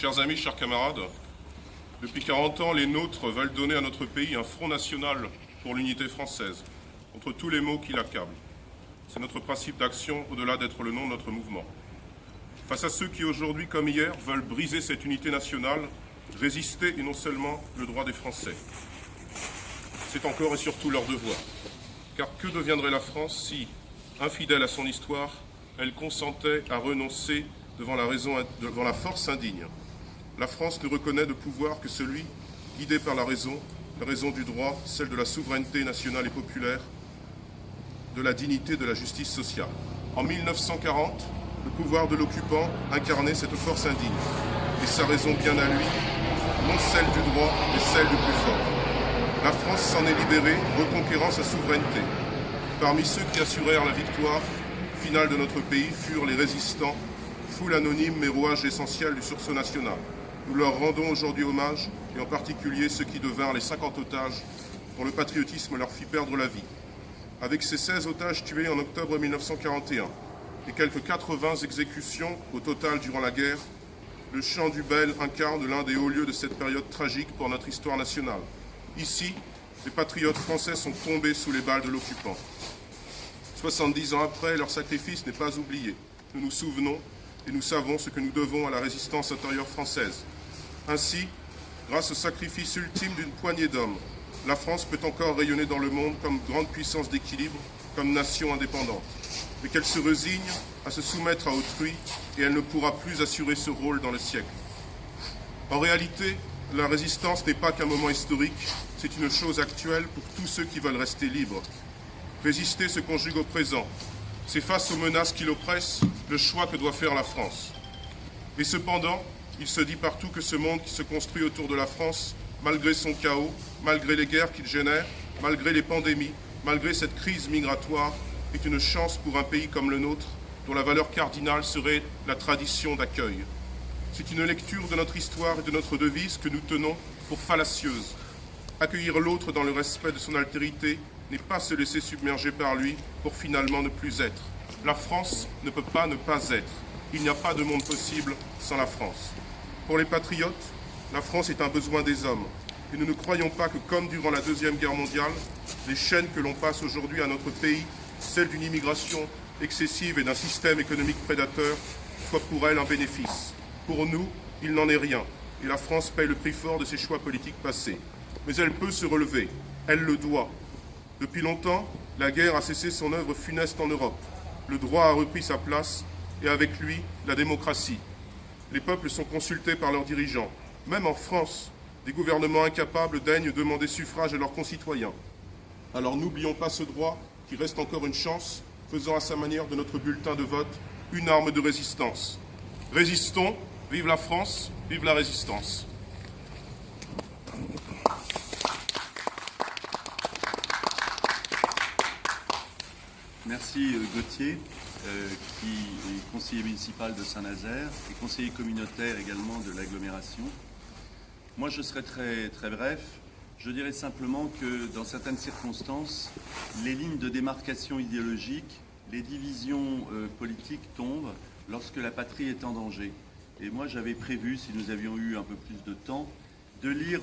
Chers amis, chers camarades, depuis 40 ans, les nôtres veulent donner à notre pays un front national pour l'unité française, contre tous les maux qui l'accablent. C'est notre principe d'action au-delà d'être le nom de notre mouvement. Face à ceux qui aujourd'hui, comme hier, veulent briser cette unité nationale, résister est non seulement le droit des Français, c'est encore et surtout leur devoir. Car que deviendrait la France si, infidèle à son histoire, elle consentait à renoncer devant la force indigne? La France ne reconnaît de pouvoir que celui guidé par la raison du droit, celle de la souveraineté nationale et populaire, de la dignité, de la justice sociale. En 1940, le pouvoir de l'occupant incarnait cette force indigne, et sa raison bien à lui, non celle du droit, mais celle du plus fort. La France s'en est libérée, reconquérant sa souveraineté. Parmi ceux qui assurèrent la victoire finale de notre pays furent les résistants, foule anonyme mais rouage essentiel du sursaut national. Nous leur rendons aujourd'hui hommage, et en particulier ceux qui devinrent les 50 otages dont le patriotisme leur fit perdre la vie. Avec ces 16 otages tués en octobre 1941 et quelques 80 exécutions au total durant la guerre, le Champ du Bel incarne l'un des hauts lieux de cette période tragique pour notre histoire nationale. Ici, les patriotes français sont tombés sous les balles de l'occupant. 70 ans après, leur sacrifice n'est pas oublié. Nous nous souvenons et nous savons ce que nous devons à la résistance intérieure française. Ainsi, grâce au sacrifice ultime d'une poignée d'hommes, la France peut encore rayonner dans le monde comme grande puissance d'équilibre, comme nation indépendante. Mais qu'elle se résigne à se soumettre à autrui et elle ne pourra plus assurer ce rôle dans le siècle. En réalité, la résistance n'est pas qu'un moment historique, c'est une chose actuelle pour tous ceux qui veulent rester libres. Résister se conjugue au présent. C'est face aux menaces qui l'oppressent le choix que doit faire la France. Et cependant, il se dit partout que ce monde qui se construit autour de la France, malgré son chaos, malgré les guerres qu'il génère, malgré les pandémies, malgré cette crise migratoire, est une chance pour un pays comme le nôtre, dont la valeur cardinale serait la tradition d'accueil. C'est une lecture de notre histoire et de notre devise que nous tenons pour fallacieuse. Accueillir l'autre dans le respect de son altérité n'est pas se laisser submerger par lui pour finalement ne plus être. La France ne peut pas ne pas être. Il n'y a pas de monde possible sans la France. Pour les patriotes, la France est un besoin des hommes. Et nous ne croyons pas que, comme durant la Deuxième Guerre mondiale, les chaînes que l'on passe aujourd'hui à notre pays, celles d'une immigration excessive et d'un système économique prédateur, soient pour elle un bénéfice. Pour nous, il n'en est rien. Et la France paye le prix fort de ses choix politiques passés. Mais elle peut se relever. Elle le doit. Depuis longtemps, la guerre a cessé son œuvre funeste en Europe. Le droit a repris sa place et avec lui, la démocratie. Les peuples sont consultés par leurs dirigeants. Même en France, des gouvernements incapables daignent demander suffrage à leurs concitoyens. Alors n'oublions pas ce droit qui reste encore une chance, faisant à sa manière de notre bulletin de vote une arme de résistance. Résistons, vive la France, vive la résistance. Merci Gauthier, qui est conseiller municipal de Saint-Nazaire et conseiller communautaire également de l'agglomération. Moi, je serai très bref. Je dirais simplement que dans certaines circonstances, les lignes de démarcation idéologique, les divisions politiques tombent lorsque la patrie est en danger. Et moi, j'avais prévu, si nous avions eu un peu plus de temps, de lire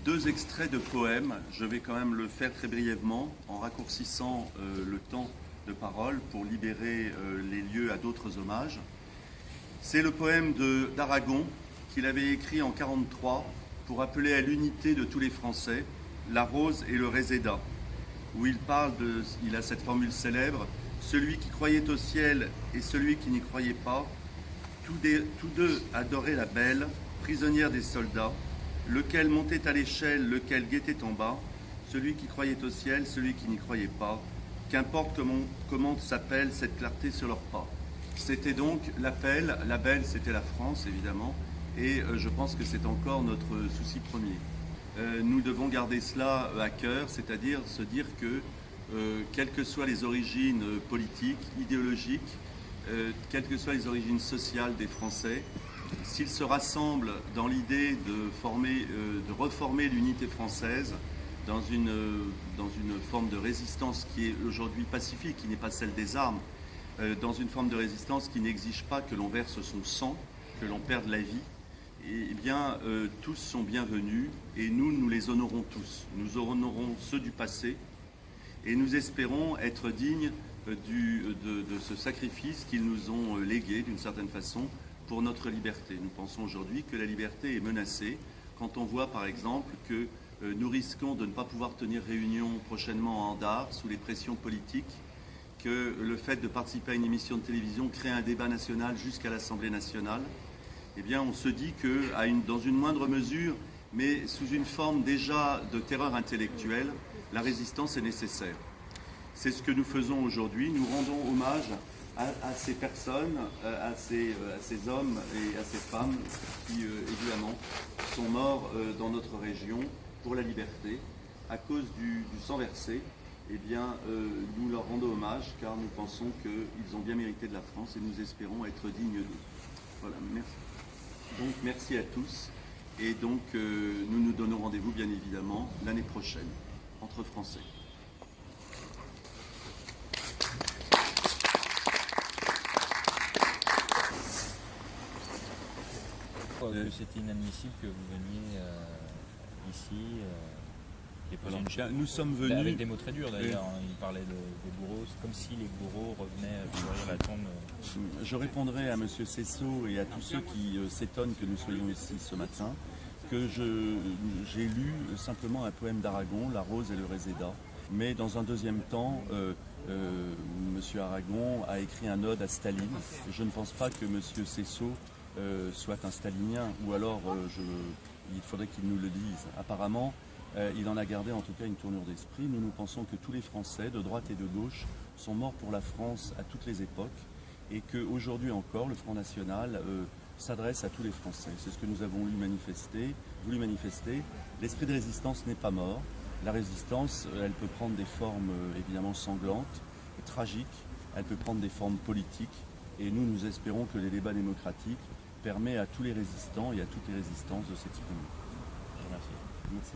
2 extraits de poèmes. Je vais quand même le faire très brièvement, en raccourcissant le temps de parole pour libérer les lieux à d'autres hommages. C'est le poème d'Aragon qu'il avait écrit en 1943 pour appeler à l'unité de tous les Français, la rose et le réséda, où il a cette formule célèbre, celui qui croyait au ciel et celui qui n'y croyait pas, tous deux adoraient la belle, prisonnière des soldats, lequel montait à l'échelle, lequel guettait en bas, celui qui croyait au ciel, celui qui n'y croyait pas, qu'importe comment s'appelle cette clarté sur leurs pas. C'était donc l'appel, la belle c'était la France évidemment, et je pense que c'est encore notre souci premier. Nous devons garder cela à cœur, c'est-à-dire se dire que, quelles que soient les origines politiques, idéologiques, quelles que soient les origines sociales des Français, s'ils se rassemblent dans l'idée de reformer l'unité française dans une forme de résistance qui est aujourd'hui pacifique, qui n'est pas celle des armes, dans une forme de résistance qui n'exige pas que l'on verse son sang, que l'on perde la vie, eh bien, tous sont bienvenus et nous les honorons tous. Nous honorons ceux du passé et nous espérons être dignes de ce sacrifice qu'ils nous ont légué d'une certaine façon pour notre liberté. Nous pensons aujourd'hui que la liberté est menacée quand on voit par exemple que nous risquons de ne pas pouvoir tenir réunion prochainement en Andar sous les pressions politiques, que le fait de participer à une émission de télévision crée un débat national jusqu'à l'Assemblée nationale. Eh bien, on se dit que, dans une moindre mesure, mais sous une forme déjà de terreur intellectuelle, la résistance est nécessaire. C'est ce que nous faisons aujourd'hui. Nous rendons hommage à ces personnes, à ces hommes et à ces femmes qui, évidemment, sont morts dans notre région pour la liberté à cause du sang versé. Eh bien, nous leur rendons hommage car nous pensons qu'ils ont bien mérité de la France et nous espérons être dignes d'eux. Voilà, merci. Donc, merci à tous. Et donc, nous nous donnons rendez-vous, bien évidemment, l'année prochaine, entre Français. C'était inadmissible que vous veniez ici et poser une Bien, nous sommes venus... avec des mots très durs d'ailleurs, il parlait des bourreaux, c'est comme si les bourreaux revenaient à la tombe. Je répondrai à M. Cessot et à tous ceux qui s'étonnent que nous soyons ici ce matin, que j'ai lu simplement un poème d'Aragon, La Rose et le Réséda, mais dans un deuxième temps, M. Aragon a écrit un ode à Staline. Je ne pense pas que M. Cessot soit un stalinien, ou alors il faudrait qu'il nous le dise. Apparemment, il en a gardé en tout cas une tournure d'esprit. Nous pensons que tous les Français, de droite et de gauche, sont morts pour la France à toutes les époques, et qu'aujourd'hui encore, le Front National s'adresse à tous les Français. C'est ce que nous avons voulu manifester. L'esprit de résistance n'est pas mort. La résistance, elle peut prendre des formes évidemment sanglantes, tragiques, elle peut prendre des formes politiques, et nous espérons que les débats démocratiques permettent à tous les résistants et à toutes les résistances de s'exprimer. Je vous remercie. Merci.